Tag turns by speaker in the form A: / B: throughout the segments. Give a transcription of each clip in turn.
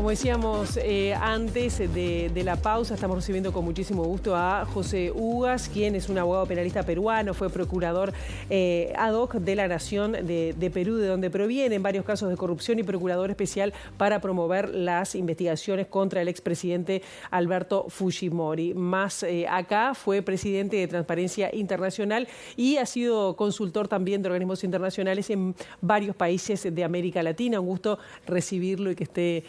A: Como decíamos antes de la pausa, estamos recibiendo con muchísimo gusto a José Ugas, quien es un abogado penalista peruano, fue procurador ad hoc de la Nación de Perú, de donde provienen varios casos de corrupción, y procurador especial para promover las investigaciones contra el expresidente Alberto Fujimori. Más acá fue presidente de Transparencia Internacional y ha sido consultor también de organismos internacionales en varios países de América Latina. Un gusto recibirlo y que esté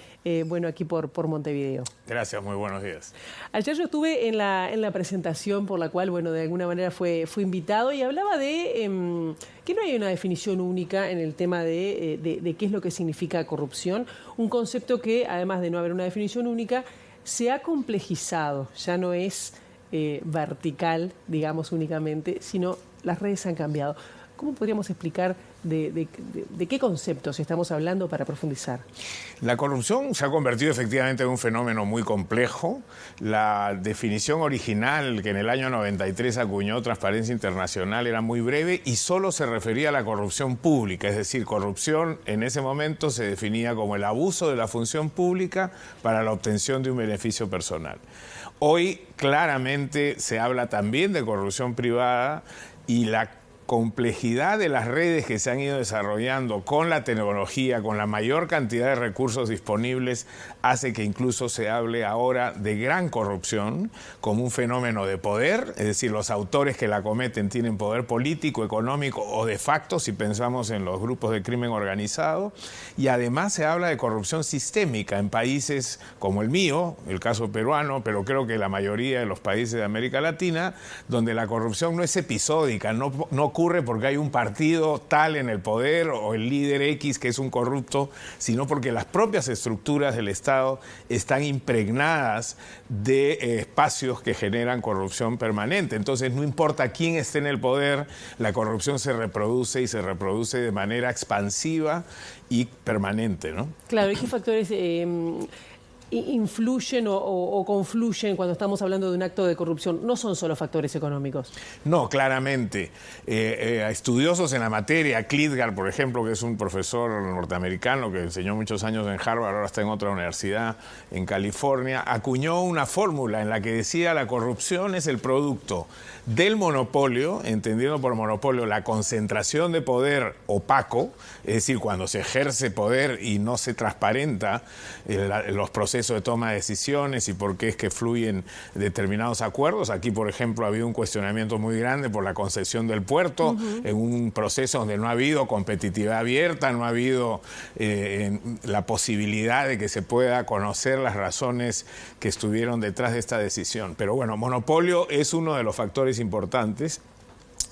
A: aquí por Montevideo.
B: Gracias, muy buenos días.
A: Ayer yo estuve en la presentación por la cual, de alguna manera fue invitado, y hablaba de que no hay una definición única en el tema de qué es lo que significa corrupción. Un concepto que, además de no haber una definición única, se ha complejizado. Ya no es vertical, digamos, únicamente, sino las redes han cambiado. ¿Cómo podríamos explicar de qué conceptos estamos hablando para profundizar?
B: La corrupción se ha convertido efectivamente en un fenómeno muy complejo. La definición original que en el año 93 acuñó Transparencia Internacional era muy breve y solo se refería a la corrupción pública. Es decir, corrupción en ese momento se definía como el abuso de la función pública para la obtención de un beneficio personal. Hoy claramente se habla también de corrupción privada, y la complejidad de las redes que se han ido desarrollando con la tecnología, con la mayor cantidad de recursos disponibles, hace que incluso se hable ahora de gran corrupción como un fenómeno de poder, es decir, los autores que la cometen tienen poder político, económico o de facto, si pensamos en los grupos de crimen organizado, y además se habla de corrupción sistémica en países como el mío, el caso peruano, pero creo que la mayoría de los países de América Latina, donde la corrupción no es episódica, no ocurre porque hay un partido tal en el poder o el líder X que es un corrupto, sino porque las propias estructuras del Estado están impregnadas de espacios que generan corrupción permanente. Entonces, no importa quién esté en el poder, la corrupción se reproduce, y se reproduce de manera expansiva y permanente, ¿no?
A: Claro, ¿y qué factores influyen o confluyen cuando estamos hablando de un acto de corrupción? No son solo factores económicos.
B: No, claramente. Estudiosos en la materia, Klitgar, por ejemplo, que es un profesor norteamericano que enseñó muchos años en Harvard, ahora está en otra universidad en California, acuñó una fórmula en la que decía: la corrupción es el producto del monopolio, entendiendo por monopolio la concentración de poder opaco, es decir, cuando se ejerce poder y no se transparenta los procesos de toma de decisiones y por qué es que fluyen determinados acuerdos. Aquí, por ejemplo, ha habido un cuestionamiento muy grande por la concesión del puerto, en un proceso donde no ha habido competitividad abierta, no ha habido la posibilidad de que se pueda conocer las razones que estuvieron detrás de esta decisión. Pero bueno, monopolio es uno de los factores importantes.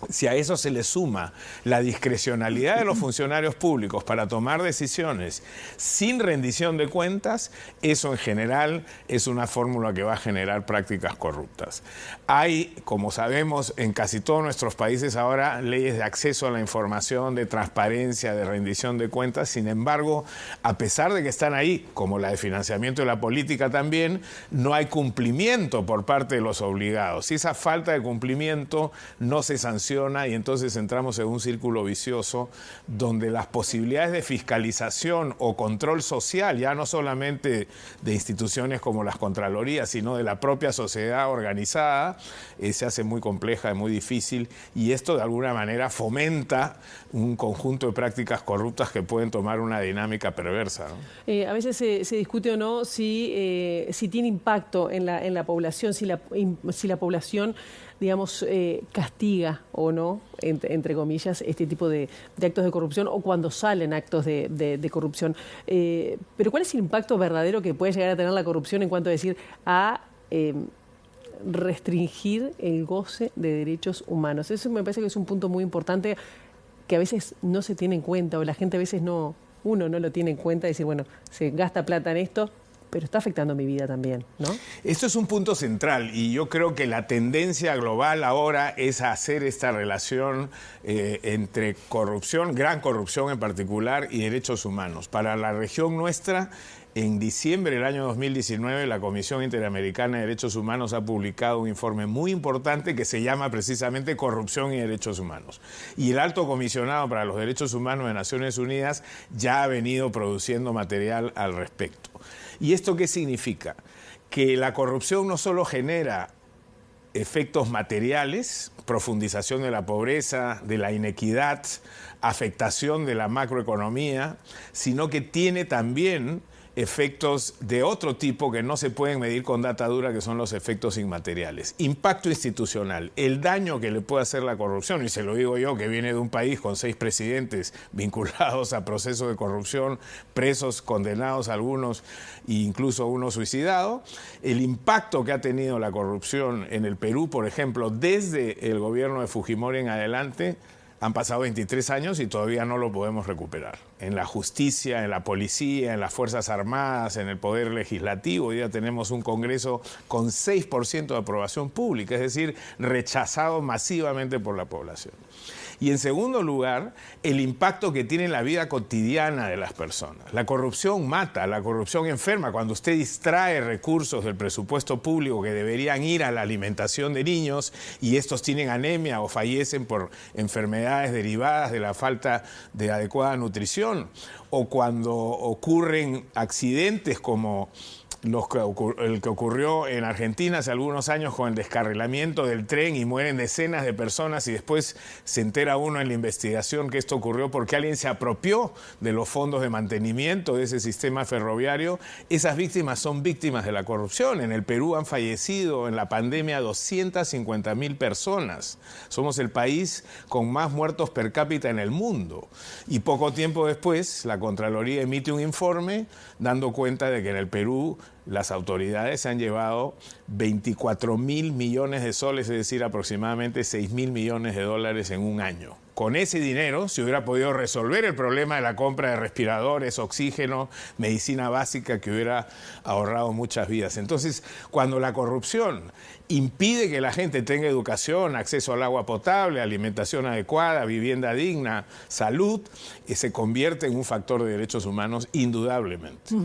B: Si a eso se le suma la discrecionalidad de los funcionarios públicos para tomar decisiones sin rendición de cuentas, eso en general es una fórmula que va a generar prácticas corruptas. Hay, como sabemos, en casi todos nuestros países ahora leyes de acceso a la información, de transparencia, de rendición de cuentas. Sin embargo, a pesar de que están ahí, como la de financiamiento de la política también, no hay cumplimiento por parte de los obligados. Si esa falta de cumplimiento no se sanciona, y entonces entramos en un círculo vicioso donde las posibilidades de fiscalización o control social, ya no solamente de instituciones como las Contralorías, sino de la propia sociedad organizada, se hace muy compleja y muy difícil, y esto de alguna manera fomenta un conjunto de prácticas corruptas que pueden tomar una dinámica perversa, ¿no?
A: A veces se discute o no si tiene impacto en la población, si la población, digamos, castiga o no, entre comillas, este tipo de actos de corrupción, o cuando salen actos de corrupción. Pero ¿cuál es el impacto verdadero que puede llegar a tener la corrupción en cuanto a restringir el goce de derechos humanos? Eso me parece que es un punto muy importante que a veces no se tiene en cuenta, o la gente a veces uno no lo tiene en cuenta, y decir, bueno, se gasta plata en esto, pero está afectando mi vida también, ¿no?
B: Esto es un punto central, y yo creo que la tendencia global ahora es a hacer esta relación entre corrupción, gran corrupción en particular, y derechos humanos. Para la región nuestra, En diciembre del año 2019, la Comisión Interamericana de Derechos Humanos ha publicado un informe muy importante que se llama precisamente Corrupción y Derechos Humanos. Y el Alto Comisionado para los Derechos Humanos de Naciones Unidas ya ha venido produciendo material al respecto. ¿Y esto qué significa? Que la corrupción no solo genera efectos materiales, profundización de la pobreza, de la inequidad, afectación de la macroeconomía, sino que tiene también efectos de otro tipo que no se pueden medir con data dura, que son los efectos inmateriales. Impacto institucional, el daño que le puede hacer la corrupción, y se lo digo yo que viene de un país con 6 presidentes vinculados a procesos de corrupción, presos, condenados algunos e incluso uno suicidado. El impacto que ha tenido la corrupción en el Perú, por ejemplo, desde el gobierno de Fujimori en adelante, han pasado 23 años y todavía no lo podemos recuperar. En la justicia, en la policía, en las Fuerzas Armadas, en el Poder Legislativo, hoy día tenemos un Congreso con 6% de aprobación pública, es decir, rechazado masivamente por la población. Y en segundo lugar, el impacto que tiene en la vida cotidiana de las personas. La corrupción mata, la corrupción enferma. Cuando usted distrae recursos del presupuesto público que deberían ir a la alimentación de niños y estos tienen anemia o fallecen por enfermedades derivadas de la falta de adecuada nutrición, o cuando ocurren accidentes como el que ocurrió en Argentina hace algunos años con el descarrilamiento del tren y mueren decenas de personas y después se entera uno en la investigación que esto ocurrió porque alguien se apropió de los fondos de mantenimiento de ese sistema ferroviario. Esas víctimas son víctimas de la corrupción. En el Perú han fallecido en la pandemia 250.000 personas. Somos el país con más muertos per cápita en el mundo. Y poco tiempo después, la Contraloría emite un informe dando cuenta de que en el Perú las autoridades se han llevado 24.000 millones de soles, es decir, aproximadamente 6.000 millones de dólares en un año. Con ese dinero se hubiera podido resolver el problema de la compra de respiradores, oxígeno, medicina básica, que hubiera ahorrado muchas vidas. Entonces, cuando la corrupción impide que la gente tenga educación, acceso al agua potable, alimentación adecuada, vivienda digna, salud, se convierte en un factor de derechos humanos indudablemente.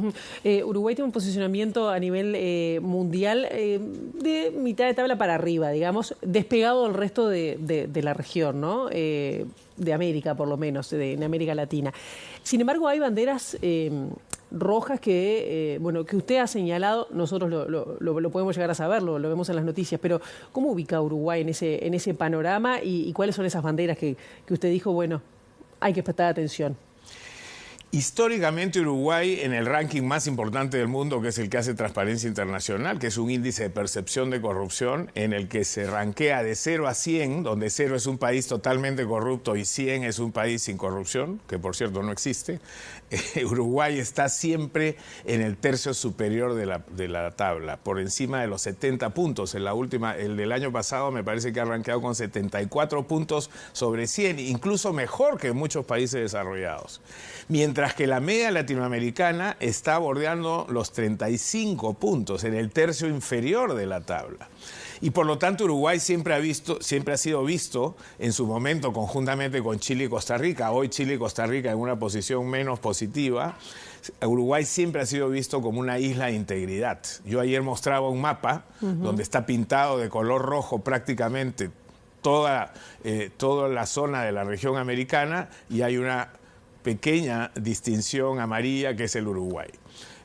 A: Uruguay tiene un posicionamiento a nivel mundial de mitad de tabla para arriba, digamos, despegado del resto de la región, ¿no? De América, por lo menos, en América Latina. Sin embargo, hay banderas rojas que usted ha señalado, nosotros lo podemos llegar a saber, lo vemos en las noticias, pero ¿cómo ubica a Uruguay en ese panorama y cuáles son esas banderas que usted dijo, bueno, hay que prestar atención?
B: Históricamente Uruguay, en el ranking más importante del mundo, que es el que hace Transparencia Internacional, que es un índice de percepción de corrupción, en el que se rankea de 0 a 100, donde 0 es un país totalmente corrupto y 100 es un país sin corrupción, que por cierto no existe, Uruguay está siempre en el tercio superior de la tabla, por encima de los 70 puntos. En la última, el del año pasado me parece que ha rankeado con 74 puntos sobre 100, incluso mejor que muchos países desarrollados. Mientras que la media latinoamericana está bordeando los 35 puntos, en el tercio inferior de la tabla. Y por lo tanto Uruguay siempre ha sido visto en su momento conjuntamente con Chile y Costa Rica. Hoy Chile y Costa Rica en una posición menos positiva. Uruguay siempre ha sido visto como una isla de integridad. Yo ayer mostraba un mapa donde está pintado de color rojo prácticamente toda la zona de la región americana y hay una pequeña distinción amarilla que es el Uruguay.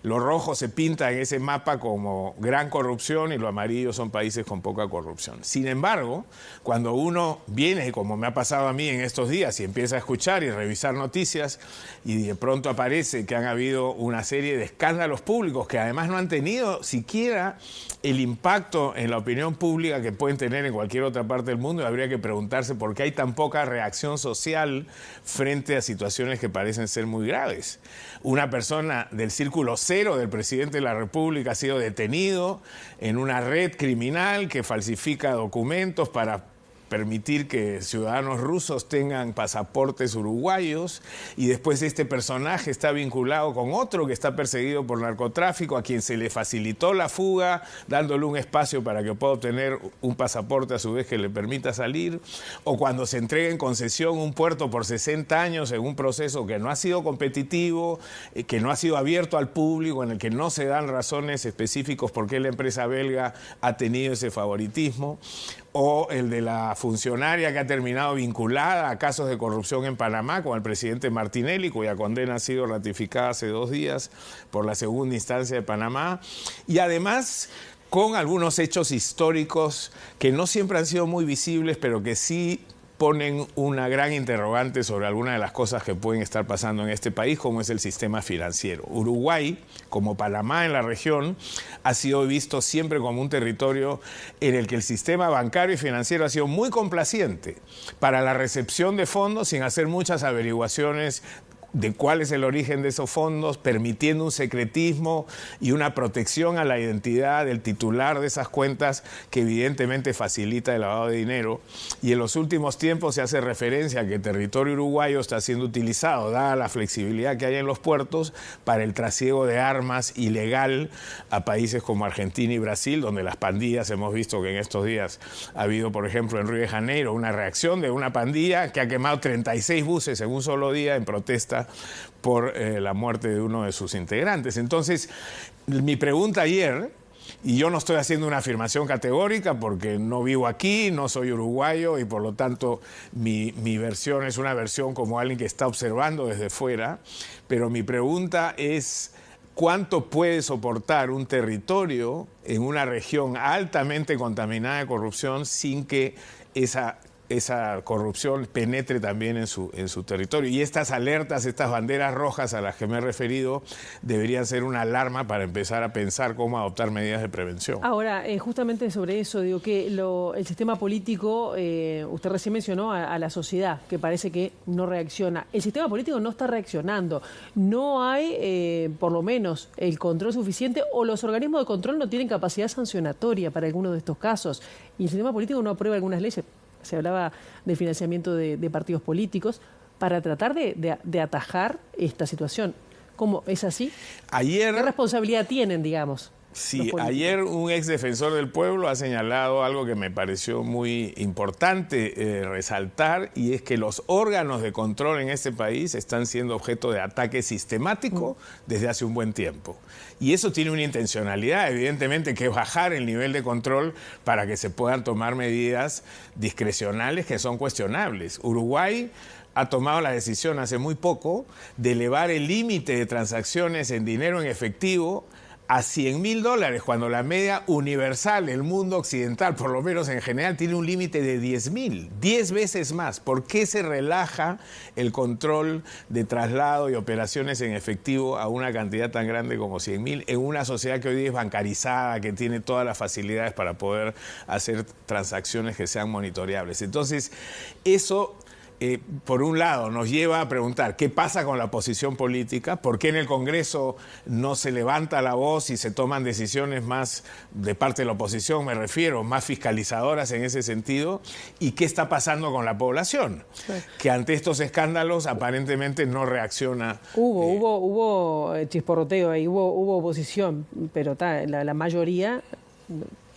B: Lo rojo se pinta en ese mapa como gran corrupción y lo amarillo son países con poca corrupción. Sin embargo, cuando uno viene, como me ha pasado a mí en estos días, y empieza a escuchar y revisar noticias y de pronto aparece que han habido una serie de escándalos públicos que además no han tenido siquiera el impacto en la opinión pública que pueden tener en cualquier otra parte del mundo, y habría que preguntarse por qué hay tan poca reacción social frente a situaciones que parecen ser muy graves. Una persona del círculo cero del presidente de la República ha sido detenido en una red criminal que falsifica documentos para permitir que ciudadanos rusos tengan pasaportes uruguayos, y después este personaje está vinculado con otro que está perseguido por narcotráfico, a quien se le facilitó la fuga, dándole un espacio para que pueda obtener un pasaporte a su vez que le permita salir, o cuando se entrega en concesión un puerto por 60 años en un proceso que no ha sido competitivo, que no ha sido abierto al público, en el que no se dan razones específicas por qué la empresa belga ha tenido ese favoritismo, o el de la funcionaria que ha terminado vinculada a casos de corrupción en Panamá con el presidente Martinelli, cuya condena ha sido ratificada hace 2 días por la segunda instancia de Panamá, y además con algunos hechos históricos que no siempre han sido muy visibles, pero que sí ponen una gran interrogante sobre algunas de las cosas que pueden estar pasando en este país, como es el sistema financiero. Uruguay, como Panamá en la región, ha sido visto siempre como un territorio en el que el sistema bancario y financiero ha sido muy complaciente para la recepción de fondos sin hacer muchas averiguaciones de cuál es el origen de esos fondos, permitiendo un secretismo y una protección a la identidad del titular de esas cuentas que evidentemente facilita el lavado de dinero. Y en los últimos tiempos se hace referencia a que el territorio uruguayo está siendo utilizado, dada la flexibilidad que hay en los puertos, para el trasiego de armas ilegal a países como Argentina y Brasil, donde las pandillas, hemos visto que en estos días ha habido, por ejemplo, en Río de Janeiro, una reacción de una pandilla que ha quemado 36 buses en un solo día en protesta por la muerte de uno de sus integrantes. Entonces, mi pregunta ayer, y yo no estoy haciendo una afirmación categórica porque no vivo aquí, no soy uruguayo y por lo tanto mi versión es una versión como alguien que está observando desde fuera, pero mi pregunta es: ¿cuánto puede soportar un territorio en una región altamente contaminada de corrupción sin que esa corrupción penetre también en su territorio? Y estas alertas, estas banderas rojas a las que me he referido, deberían ser una alarma para empezar a pensar cómo adoptar medidas de prevención.
A: Ahora, justamente sobre eso, digo que el sistema político, usted recién mencionó a la sociedad, que parece que no reacciona. El sistema político no está reaccionando. No hay, por lo menos, el control suficiente, o los organismos de control no tienen capacidad sancionatoria para algunos de estos casos. Y el sistema político no aprueba algunas leyes. Se hablaba del financiamiento de partidos políticos para tratar de atajar esta situación. ¿Cómo es así?
B: Ayer,
A: ¿qué responsabilidad tienen, digamos?
B: Sí, ayer un ex defensor del pueblo ha señalado algo que me pareció muy importante resaltar, y es que los órganos de control en este país están siendo objeto de ataque sistemático desde hace un buen tiempo. Y eso tiene una intencionalidad, evidentemente, que es bajar el nivel de control para que se puedan tomar medidas discrecionales que son cuestionables. Uruguay ha tomado la decisión hace muy poco de elevar el límite de transacciones en dinero en efectivo a $100.000, cuando la media universal, el mundo occidental, por lo menos en general, tiene un límite de 10.000, 10 veces más. ¿Por qué se relaja el control de traslado y operaciones en efectivo a una cantidad tan grande como 100.000 en una sociedad que hoy día es bancarizada, que tiene todas las facilidades para poder hacer transacciones que sean monitoreables? Entonces, eso por un lado nos lleva a preguntar qué pasa con la posición política, por qué en el Congreso no se levanta la voz y se toman decisiones más de parte de la oposición, me refiero, más fiscalizadoras en ese sentido, y qué está pasando con la población, que ante estos escándalos aparentemente no reacciona.
A: Hubo chisporroteo ahí, hubo oposición, pero la mayoría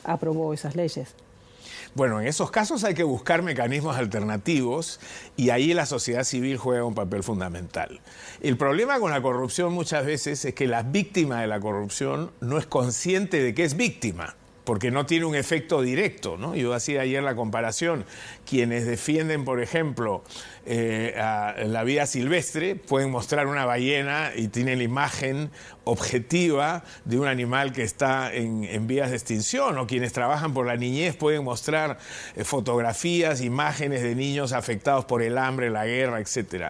A: aprobó esas leyes.
B: Bueno, en esos casos hay que buscar mecanismos alternativos, y ahí la sociedad civil juega un papel fundamental. El problema con la corrupción muchas veces es que la víctima de la corrupción no es consciente de que es víctima, porque no tiene un efecto directo, ¿no? Yo hacía ayer la comparación. Quienes defienden, por ejemplo, la vida silvestre pueden mostrar una ballena y tienen la imagen objetiva de un animal que está en vías de extinción, o quienes trabajan por la niñez pueden mostrar fotografías, imágenes de niños afectados por el hambre, la guerra, etc.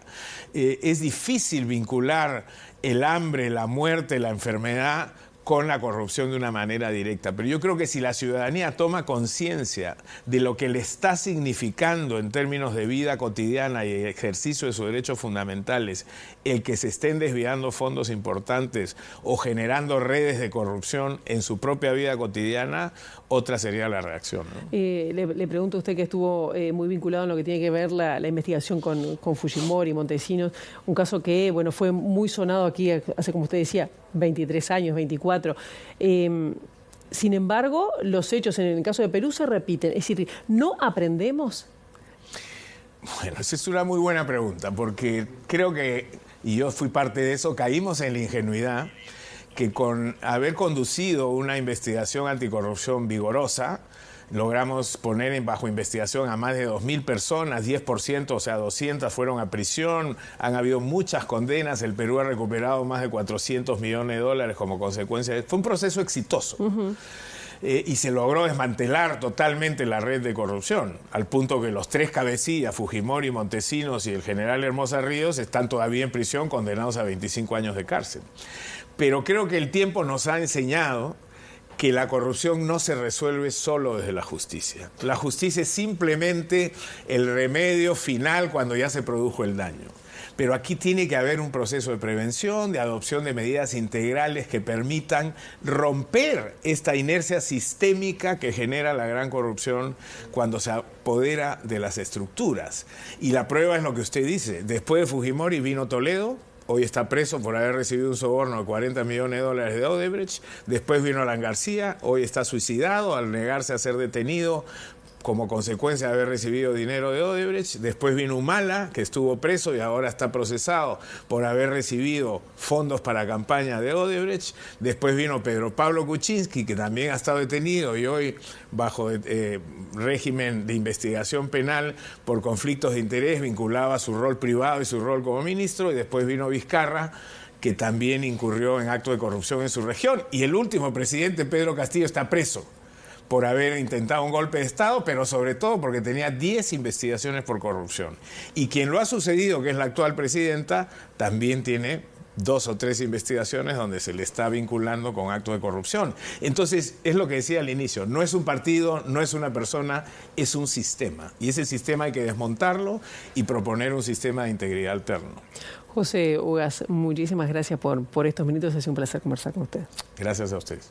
B: Es difícil vincular el hambre, la muerte, la enfermedad con la corrupción de una manera directa. Pero yo creo que si la ciudadanía toma conciencia de lo que le está significando en términos de vida cotidiana y ejercicio de sus derechos fundamentales, el que se estén desviando fondos importantes o generando redes de corrupción en su propia vida cotidiana, otra sería la reacción, ¿no?
A: Le pregunto a usted, que estuvo muy vinculado en lo que tiene que ver la investigación con Fujimori, Montesinos, un caso que, bueno, fue muy sonado aquí hace, como usted decía, 23 años, 24. Sin embargo, los hechos en el caso de Perú se repiten. Es decir, ¿no aprendemos?
B: Bueno, esa es una muy buena pregunta, porque creo que, y yo fui parte de eso, caímos en la ingenuidad que con haber conducido una investigación anticorrupción vigorosa, logramos poner bajo investigación a más de 2.000 personas, 10%, o sea, 200 fueron a prisión, han habido muchas condenas, el Perú ha recuperado más de 400 millones de dólares como consecuencia. Fue un proceso exitoso. Y se logró desmantelar totalmente la red de corrupción, al punto que los tres cabecillas, Fujimori, Montesinos y el general Hermosa Ríos, están todavía en prisión condenados a 25 años de cárcel. Pero creo que el tiempo nos ha enseñado que la corrupción no se resuelve solo desde la justicia. La justicia es simplemente el remedio final cuando ya se produjo el daño. Pero aquí tiene que haber un proceso de prevención, de adopción de medidas integrales que permitan romper esta inercia sistémica que genera la gran corrupción cuando se apodera de las estructuras. Y la prueba es lo que usted dice. Después de Fujimori vino Toledo. Hoy está preso por haber recibido un soborno de 40 millones de dólares de Odebrecht. Después vino Alan García, hoy está suicidado al negarse a ser detenido como consecuencia de haber recibido dinero de Odebrecht. Después vino Humala, que estuvo preso y ahora está procesado por haber recibido fondos para campaña de Odebrecht. Después vino Pedro Pablo Kuczynski, que también ha estado detenido y hoy bajo régimen de investigación penal por conflictos de interés vinculado a su rol privado y su rol como ministro. Y después vino Vizcarra, que también incurrió en actos de corrupción en su región. Y el último presidente, Pedro Castillo, está preso por haber intentado un golpe de Estado, pero sobre todo porque tenía 10 investigaciones por corrupción. Y quien lo ha sucedido, que es la actual presidenta, también tiene 2 o 3 investigaciones donde se le está vinculando con actos de corrupción. Entonces, es lo que decía al inicio, no es un partido, no es una persona, es un sistema. Y ese sistema hay que desmontarlo y proponer un sistema de integridad alterno.
A: José Ugas, muchísimas gracias por estos minutos, ha sido un placer conversar con usted.
B: Gracias a ustedes.